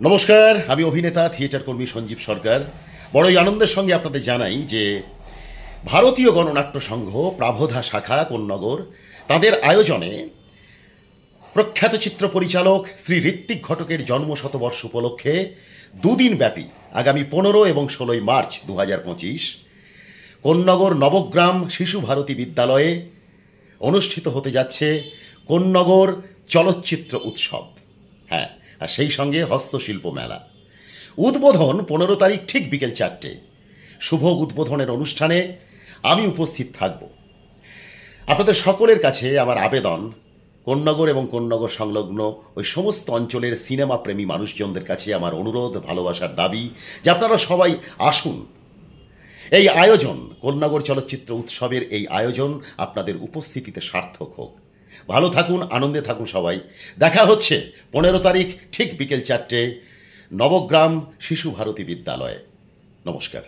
নমস্কার, আমি অভিনেতা থিয়েটার কর্মী সঞ্জীব সরকার। বড়ই আনন্দের সঙ্গে আপনাদের জানাই যে ভারতীয় গণনাট্য সংঘ প্রাভধা শাখা কোন্নগর তাদের আয়োজনে প্রখ্যাত চিত্র পরিচালক শ্রী ঋত্বিক ঘটকের জন্মশতবর্ষ উপলক্ষে দুদিন ব্যাপী আগামী 15 এবং 16 মার্চ 2025 কোন্নগর নবগ্রাম শিশু ভারতী বিদ্যালয়ে অনুষ্ঠিত হতে যাচ্ছে কোন্নগর চলচ্চিত্র উৎসব। হ্যাঁ, আর সেই সঙ্গে হস্তশিল্প মেলা। উদ্বোধন 15 তারিখ ঠিক বিকেল 4টে। শুভ উদ্বোধনের অনুষ্ঠানে আমি উপস্থিত থাকব। আপনাদের সকলের কাছে আমার আবেদন, কোন্নগর এবং কোন্নগর সংলগ্ন ওই সমস্ত অঞ্চলের সিনেমা প্রেমী মানুষজনদের কাছে আমার অনুরোধ, ভালোবাসার দাবি যে আপনারা সবাই আসুন। এই আয়োজন, কোন্নগর চলচ্চিত্র উৎসবের এই আয়োজন আপনাদের উপস্থিতিতে সার্থক হোক। ভালো থাকুন, আনন্দে থাকুন সবাই। দেখা হচ্ছে 15 তারিখ ঠিক বিকেল 4টে নবগ্রাম শিশু ভারতী বিদ্যালয়ে। নমস্কার।